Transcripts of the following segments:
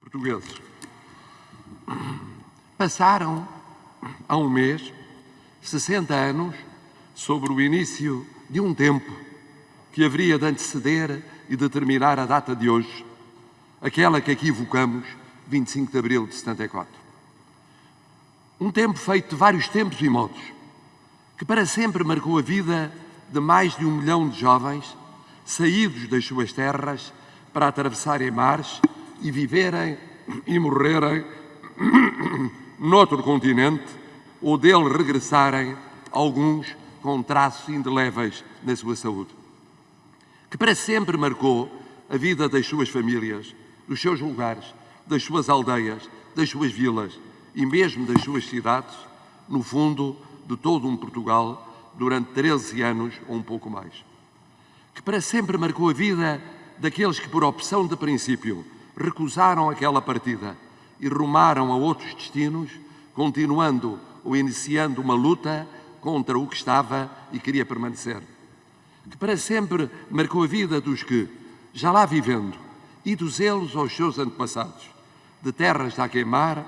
Portugueses. Passaram, há um mês, 60 anos sobre o início de um tempo que haveria de anteceder e determinar a data de hoje, aquela que aqui evocamos, 25 de abril de 74. Um tempo feito de vários tempos e modos, que para sempre marcou a vida de mais de 1 milhão de jovens saídos das suas terras para atravessarem mares e viverem e morrerem noutro continente, ou dele regressarem alguns com traços indeléveis na sua saúde. Que para sempre marcou a vida das suas famílias, dos seus lugares, das suas aldeias, das suas vilas e mesmo das suas cidades, no fundo de todo um Portugal, durante 13 anos ou um pouco mais. Que para sempre marcou a vida daqueles que, por opção de princípio, recusaram aquela partida e rumaram a outros destinos, continuando ou iniciando uma luta contra o que estava e queria permanecer. Que para sempre marcou a vida dos que, já lá vivendo, idos eles aos seus antepassados, de terras a queimar,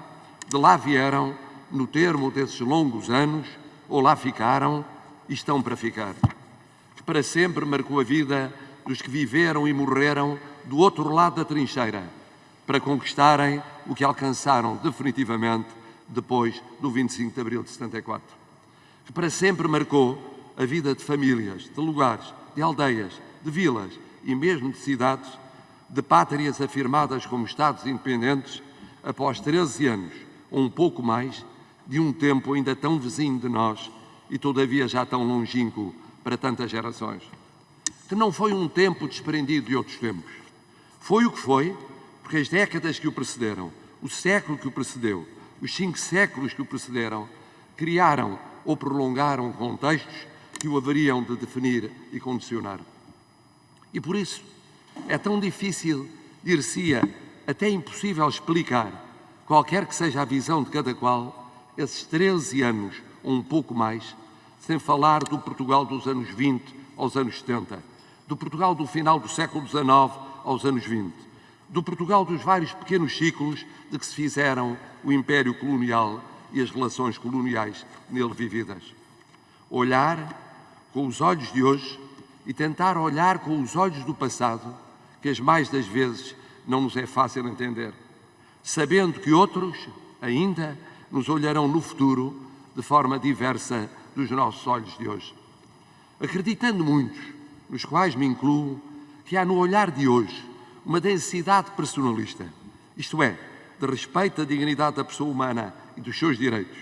de lá vieram, no termo desses longos anos, ou lá ficaram e estão para ficar. Que para sempre marcou a vida dos que viveram e morreram do outro lado da trincheira, para conquistarem o que alcançaram definitivamente depois do 25 de abril de 74. Que para sempre marcou a vida de famílias, de lugares, de aldeias, de vilas e mesmo de cidades, de pátrias afirmadas como Estados independentes após 13 anos, ou um pouco mais, de um tempo ainda tão vizinho de nós e todavia já tão longínquo para tantas gerações. Que não foi um tempo desprendido de outros tempos. Foi o que foi, porque as décadas que o precederam, o século que o precedeu, os 5 séculos que o precederam, criaram ou prolongaram contextos que o haveriam de definir e condicionar. E por isso é tão difícil, dir-se-ia, até impossível explicar, qualquer que seja a visão de cada qual, esses 13 anos ou um pouco mais, sem falar do Portugal dos anos 20 aos anos 70, do Portugal do final do século XIX aos anos 20, do Portugal dos vários pequenos ciclos de que se fizeram o Império Colonial e as relações coloniais nele vividas. Olhar com os olhos de hoje e tentar olhar com os olhos do passado, que as mais das vezes não nos é fácil entender, sabendo que outros, ainda, nos olharão no futuro de forma diversa dos nossos olhos de hoje. Acreditando muitos, nos quais me incluo, que há no olhar de hoje uma densidade personalista, isto é, de respeito à dignidade da pessoa humana e dos seus direitos,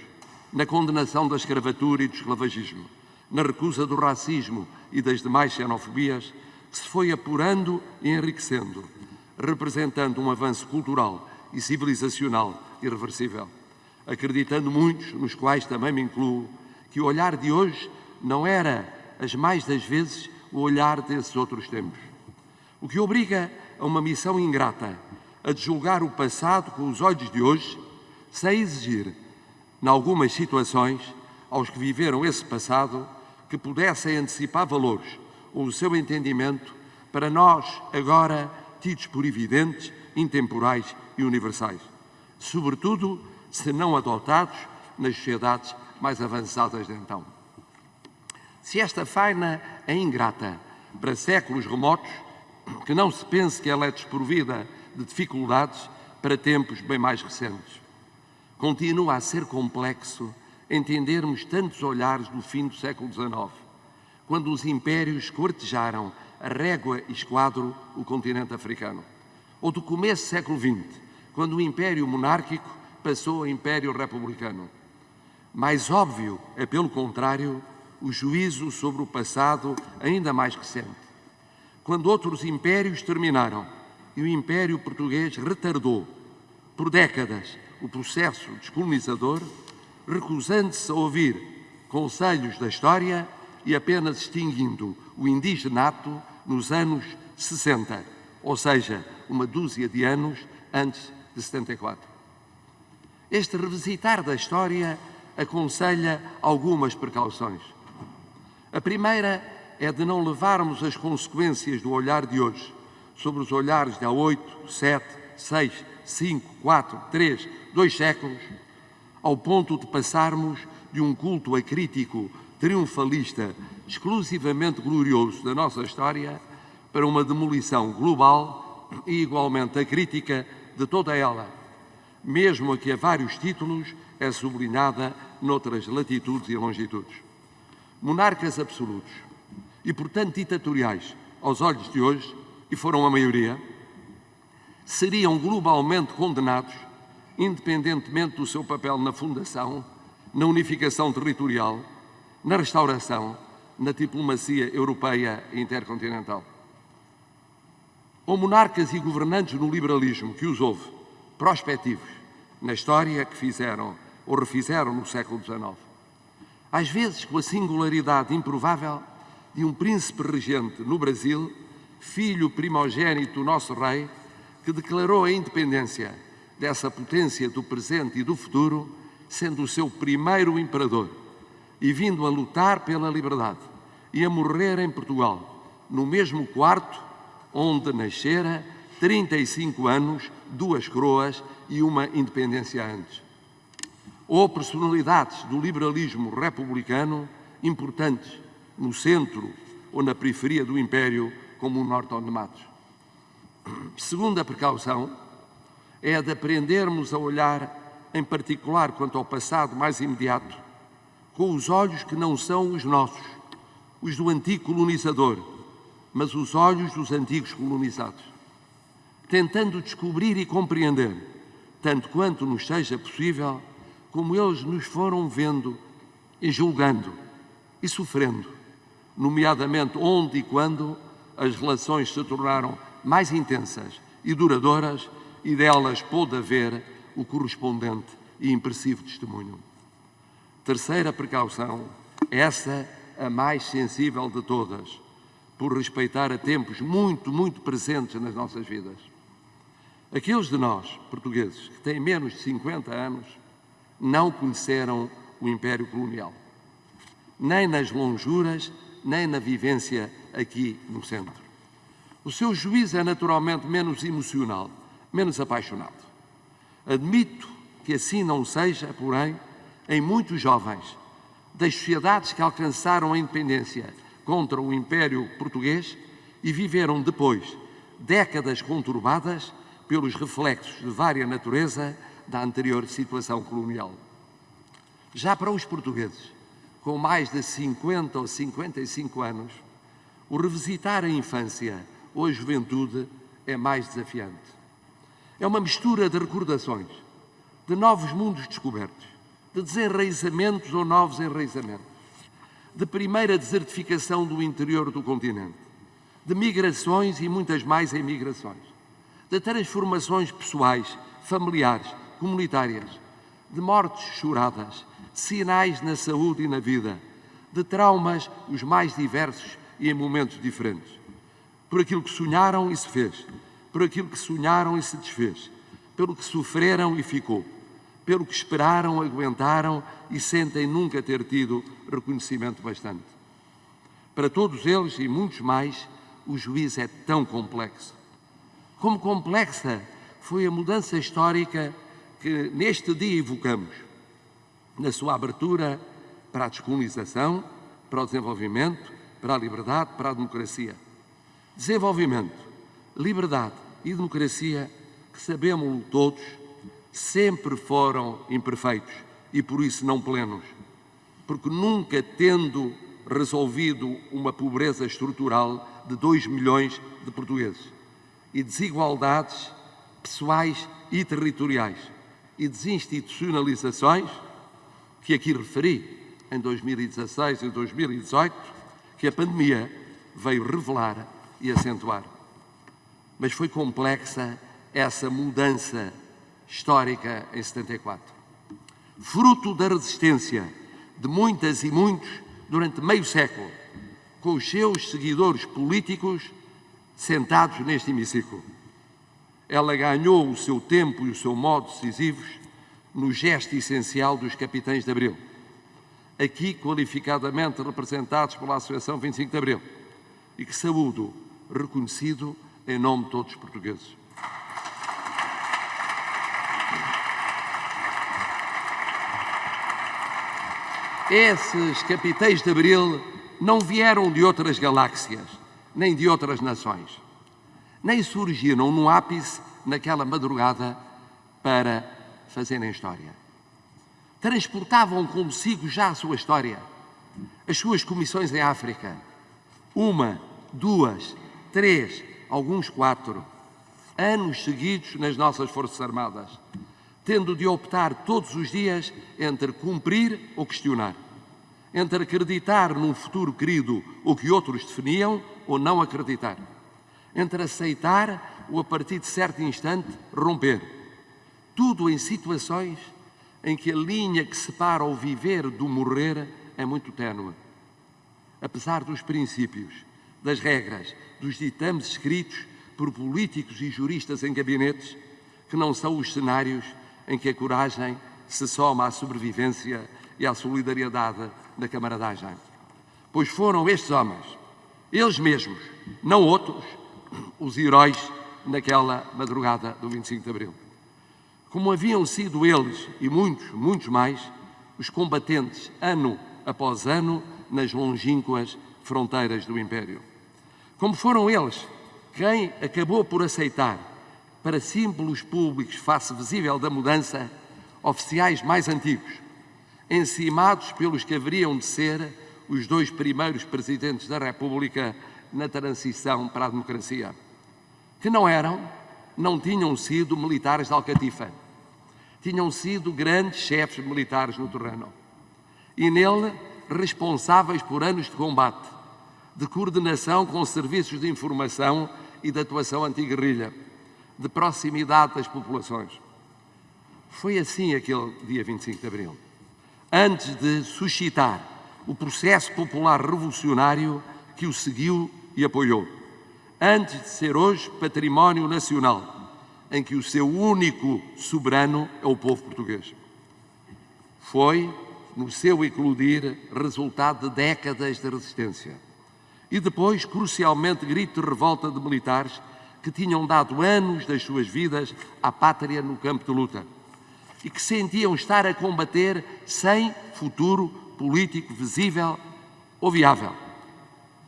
na condenação da escravatura e do esclavagismo, na recusa do racismo e das demais xenofobias, que se foi apurando e enriquecendo, representando um avanço cultural e civilizacional irreversível. Acreditando muitos, nos quais também me incluo, que o olhar de hoje não era, as mais das vezes, o olhar desses outros tempos. O que obriga a uma missão ingrata, a de julgar o passado com os olhos de hoje, sem exigir, em algumas situações, aos que viveram esse passado, que pudessem antecipar valores ou o seu entendimento para nós, agora, tidos por evidentes, intemporais e universais. Sobretudo, se não adotados nas sociedades mais avançadas de então. Se esta faina é ingrata para séculos remotos, que não se pense que ela é desprovida de dificuldades para tempos bem mais recentes. Continua a ser complexo entendermos tantos olhares do fim do século XIX, quando os impérios cortejaram a régua e esquadro o continente africano, ou do começo do século XX, quando o império monárquico passou ao império republicano. Mais óbvio é, pelo contrário, o juízo sobre o passado ainda mais recente, quando outros impérios terminaram e o Império Português retardou, por décadas, o processo descolonizador, recusando-se a ouvir conselhos da história e apenas extinguindo o indigenato nos anos 60, ou seja, uma dúzia de anos antes de 74. Este revisitar da história aconselha algumas precauções. A primeira é de não levarmos as consequências do olhar de hoje sobre os olhares de há 8, 7 6, 5, 4, 3, 2 séculos, ao ponto de passarmos de um culto acrítico, triunfalista, exclusivamente glorioso da nossa história, para uma demolição global e igualmente acrítica de toda ela, mesmo a que a vários títulos é sublinhada noutras latitudes e longitudes. Monarcas absolutos e, portanto, ditatoriais aos olhos de hoje, e foram a maioria, seriam globalmente condenados, independentemente do seu papel na fundação, na unificação territorial, na restauração, na diplomacia europeia e intercontinental. Ou monarcas e governantes no liberalismo que os houve, prospectivos, na história que fizeram ou refizeram no século XIX. Às vezes com a singularidade improvável de um príncipe regente no Brasil, filho primogênito do nosso rei, que declarou a independência dessa potência do presente e do futuro, sendo o seu primeiro imperador, e vindo a lutar pela liberdade e a morrer em Portugal, no mesmo quarto onde nascera 35 anos, 2 coroas e uma independência antes. Ou personalidades do liberalismo republicano importantes no centro ou na periferia do Império, como o Norton de Matos. Segunda precaução é a de aprendermos a olhar, em particular quanto ao passado mais imediato, com os olhos que não são os nossos, os do antigo colonizador, mas os olhos dos antigos colonizados, tentando descobrir e compreender, tanto quanto nos seja possível, como eles nos foram vendo e julgando e sofrendo, nomeadamente onde e quando as relações se tornaram mais intensas e duradouras e delas pôde haver o correspondente e impressivo testemunho. Terceira precaução, essa a mais sensível de todas, por respeitar a tempos muito, muito presentes nas nossas vidas. Aqueles de nós, portugueses, que têm menos de 50 anos, não conheceram o Império Colonial, nem nas lonjuras, nem na vivência aqui no centro. O seu juízo é naturalmente menos emocional, menos apaixonado. Admito que assim não seja, porém, em muitos jovens das sociedades que alcançaram a independência contra o Império Português e viveram depois décadas conturbadas pelos reflexos de vária natureza da anterior situação colonial. Já para os portugueses, com mais de 50 ou 55 anos, o revisitar a infância ou a juventude é mais desafiante. É uma mistura de recordações, de novos mundos descobertos, de desenraizamentos ou novos enraizamentos, de primeira desertificação do interior do continente, de migrações e muitas mais emigrações, de transformações pessoais, familiares, comunitárias, de mortes choradas, sinais na saúde e na vida, de traumas os mais diversos e em momentos diferentes, por aquilo que sonharam e se fez, por aquilo que sonharam e se desfez, pelo que sofreram e ficou, pelo que esperaram, aguentaram e sentem nunca ter tido reconhecimento bastante. Para todos eles e muitos mais, o juízo é tão complexo. Como complexa foi a mudança histórica que neste dia evocamos, na sua abertura para a descolonização, para o desenvolvimento, para a liberdade, para a democracia. Desenvolvimento, liberdade e democracia, que sabemos todos, sempre foram imperfeitos e por isso não plenos, porque nunca tendo resolvido uma pobreza estrutural de 2 milhões de portugueses e desigualdades pessoais e territoriais e desinstitucionalizações, que aqui referi em 2016 e 2018, que a pandemia veio revelar e acentuar. Mas foi complexa essa mudança histórica em 74. Fruto da resistência de muitas e muitos durante meio século, com os seus seguidores políticos sentados neste hemiciclo. Ela ganhou o seu tempo e o seu modo decisivos no gesto essencial dos capitães de Abril, aqui qualificadamente representados pela Associação 25 de Abril, e que saúdo reconhecido em nome de todos os portugueses. Esses capitães de Abril não vieram de outras galáxias, nem de outras nações, nem surgiram no ápice naquela madrugada para fazerem história. Transportavam consigo já a sua história, as suas comissões em África, 1, 2, 3, alguns 4, anos seguidos nas nossas Forças Armadas, tendo de optar todos os dias entre cumprir ou questionar, entre acreditar num futuro querido o que outros definiam ou não acreditar, entre aceitar ou a partir de certo instante romper. Tudo em situações em que a linha que separa o viver do morrer é muito ténue. Apesar dos princípios, das regras, dos ditames escritos por políticos e juristas em gabinetes, que não são os cenários em que a coragem se soma à sobrevivência e à solidariedade da camaradagem. Pois foram estes homens, eles mesmos, não outros, os heróis naquela madrugada do 25 de Abril. Como haviam sido eles, e muitos, muitos mais, os combatentes, ano após ano, nas longínquas fronteiras do Império. Como foram eles quem acabou por aceitar, para símbolos públicos face visível da mudança, oficiais mais antigos, encimados pelos que haveriam de ser os 2 primeiros presidentes da República na transição para a democracia, que não tinham sido militares de alcatifa, tinham sido grandes chefes militares no terreno e nele responsáveis por anos de combate, de coordenação com serviços de informação e de atuação anti-guerrilha, de proximidade das populações. Foi assim aquele dia 25 de Abril. Antes de suscitar o processo popular revolucionário que o seguiu e apoiou. Antes de ser hoje património nacional, em que o seu único soberano é o povo português. Foi, no seu eclodir, resultado de décadas de resistência. E depois, crucialmente, grito de revolta de militares que tinham dado anos das suas vidas à pátria no campo de luta e que sentiam estar a combater sem futuro político visível ou viável.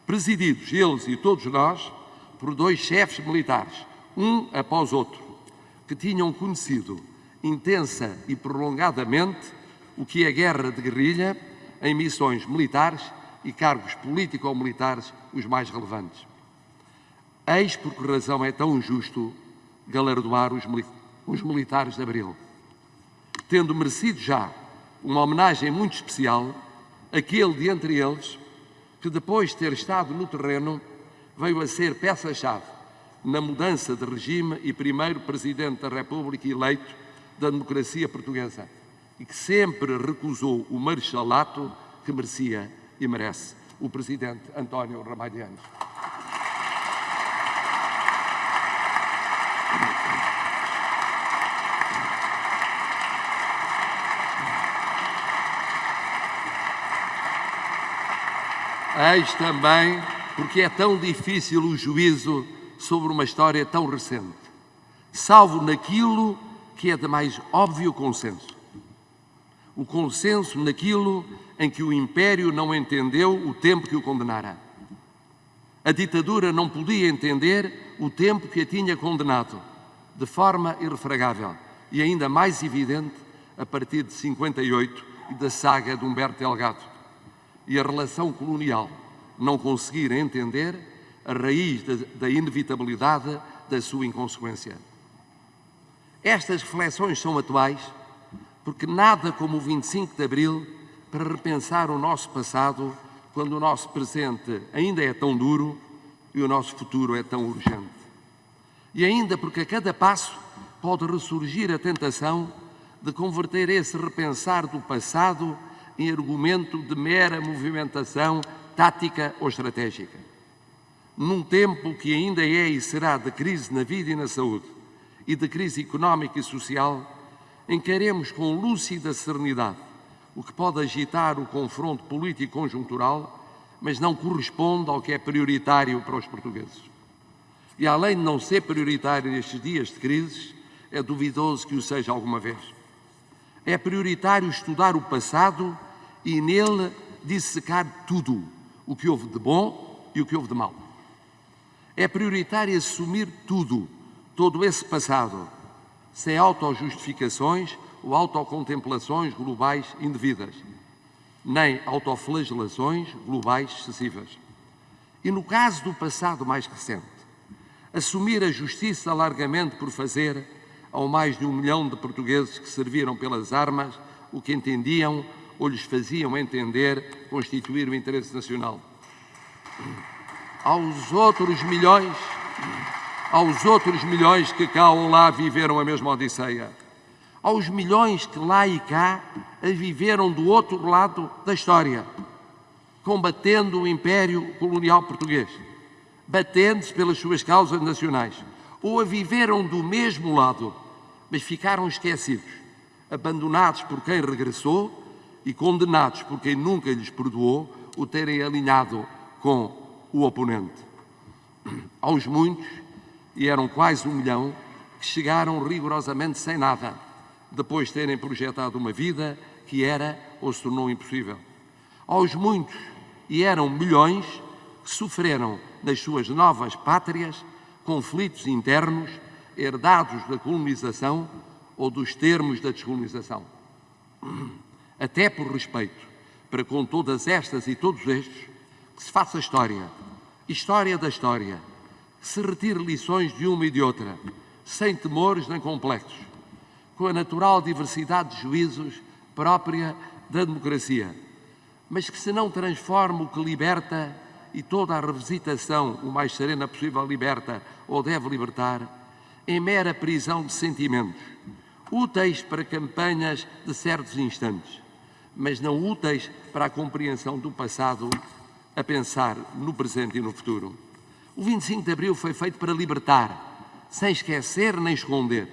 Presididos, eles e todos nós, por 2 chefes militares, um após outro, que tinham conhecido intensa e prolongadamente o que é a guerra de guerrilha em missões militares e cargos político-militares os mais relevantes. Eis por que razão é tão justo galardoar os militares de Abril, tendo merecido já uma homenagem muito especial aquele de entre eles que, depois de ter estado no terreno, veio a ser peça-chave na mudança de regime e primeiro Presidente da República eleito da democracia portuguesa e que sempre recusou o marechalato que merecia e merece, o Presidente António Ramalhianos. Eis também porque é tão difícil o juízo sobre uma história tão recente, salvo naquilo que é de mais óbvio consenso. O consenso naquilo em que o Império não entendeu o tempo que o condenara. A ditadura não podia entender o tempo que a tinha condenado, de forma irrefragável e ainda mais evidente a partir de 58 e da saga de Humberto Delgado. E a relação colonial não conseguir entender a raiz da inevitabilidade da sua inconsequência. Estas reflexões são atuais porque nada como o 25 de Abril para repensar o nosso passado quando o nosso presente ainda é tão duro e o nosso futuro é tão urgente. E ainda porque a cada passo pode ressurgir a tentação de converter esse repensar do passado em argumento de mera movimentação tática ou estratégica. Num tempo que ainda é e será de crise na vida e na saúde e de crise económica e social, encaremos com lúcida serenidade o que pode agitar o confronto político conjuntural, mas não corresponde ao que é prioritário para os portugueses. E além de não ser prioritário nestes dias de crises, é duvidoso que o seja alguma vez. É prioritário estudar o passado e nele dissecar tudo, o que houve de bom e o que houve de mau. É prioritário assumir tudo, todo esse passado, sem autojustificações ou autocontemplações globais indevidas, nem autoflagelações globais excessivas. E no caso do passado mais recente, assumir a justiça largamente por fazer ao mais de 1 milhão de portugueses que serviram pelas armas o que entendiam ou lhes faziam entender constituir o interesse nacional. Aos outros milhões que cá ou lá viveram a mesma odisseia, aos milhões que lá e cá a viveram do outro lado da história, combatendo o Império Colonial Português, batendo-se pelas suas causas nacionais, ou a viveram do mesmo lado, mas ficaram esquecidos, abandonados por quem regressou e condenados por quem nunca lhes perdoou o terem alinhado com o oponente. Aos muitos, e eram quase 1 milhão, que chegaram rigorosamente sem nada, depois de terem projetado uma vida que era ou se tornou impossível. Aos muitos, e eram milhões, que sofreram nas suas novas pátrias conflitos internos herdados da colonização ou dos termos da descolonização. Até por respeito para com todas estas e todos estes, que se faça história da história, que se retire lições de uma e de outra, sem temores nem complexos, com a natural diversidade de juízos própria da democracia, mas que se não transforme o que liberta e toda a revisitação o mais serena possível liberta ou deve libertar, em mera prisão de sentimentos, úteis para campanhas de certos instantes, mas não úteis para a compreensão do passado, a pensar no presente e no futuro. O 25 de Abril foi feito para libertar, sem esquecer nem esconder,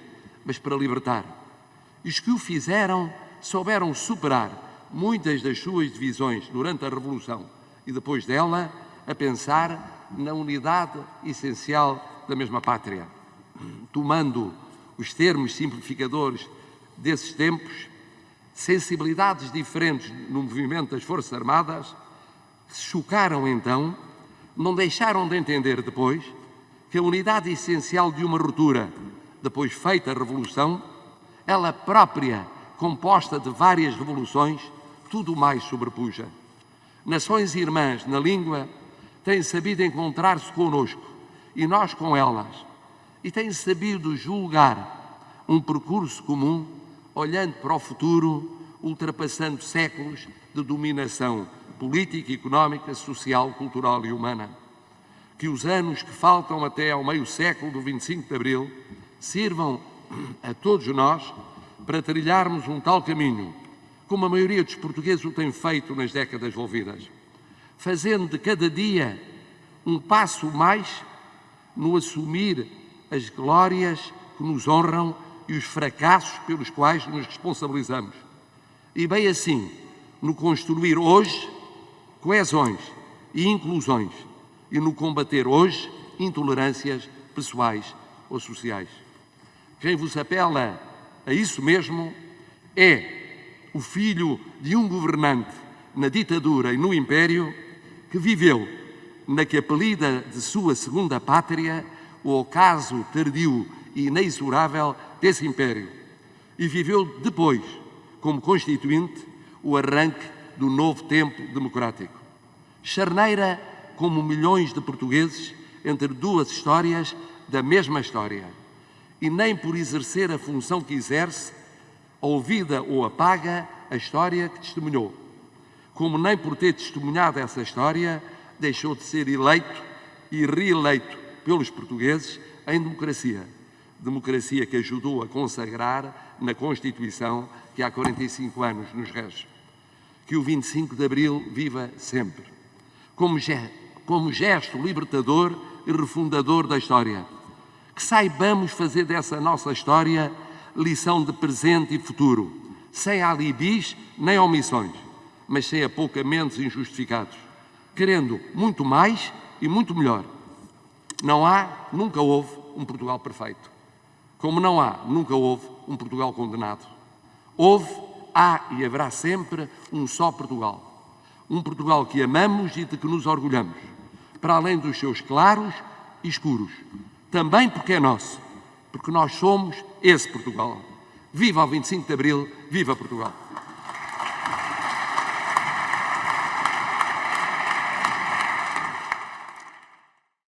mas para libertar. E os que o fizeram souberam superar muitas das suas divisões durante a Revolução e depois dela, a pensar na unidade essencial da mesma pátria. Tomando os termos simplificadores desses tempos, sensibilidades diferentes no movimento das Forças Armadas se chocaram então, não deixaram de entender depois que a unidade essencial de uma ruptura, depois feita a Revolução, ela própria, composta de várias revoluções, tudo mais sobrepuja. Nações irmãs na língua têm sabido encontrar-se connosco e nós com elas, e têm sabido julgar um percurso comum, olhando para o futuro, ultrapassando séculos de dominação política, económica, social, cultural e humana. Que os anos que faltam até ao meio século do 25 de Abril sirvam a todos nós para trilharmos um tal caminho, como a maioria dos portugueses o tem feito nas décadas envolvidas, fazendo de cada dia um passo mais no assumir as glórias que nos honram e os fracassos pelos quais nos responsabilizamos. E bem assim, no construir hoje coesões e inclusões e no combater hoje intolerâncias pessoais ou sociais. Quem vos apela a isso mesmo é o filho de um governante na ditadura e no império que viveu na que apelida de sua segunda pátria o ocaso tardio e inexorável desse império e viveu depois, como constituinte, o arranque do novo tempo democrático. Charneira como milhões de portugueses entre duas histórias da mesma história e nem por exercer a função que exerce, ouvida ou apaga a história que testemunhou, como nem por ter testemunhado essa história deixou de ser eleito e reeleito pelos portugueses em democracia. Democracia que ajudou a consagrar na Constituição que há 45 anos nos rege. Que o 25 de Abril viva sempre, como gesto libertador e refundador da história. Que saibamos fazer dessa nossa história lição de presente e futuro, sem alibis nem omissões, mas sem apoucamentos injustificados, querendo muito mais e muito melhor. Não há, nunca houve, um Portugal perfeito. Como não há, nunca houve, um Portugal condenado. Houve, há e haverá sempre um só Portugal. Um Portugal que amamos e de que nos orgulhamos, para além dos seus claros e escuros. Também porque é nosso, porque nós somos esse Portugal. Viva o 25 de Abril, viva Portugal!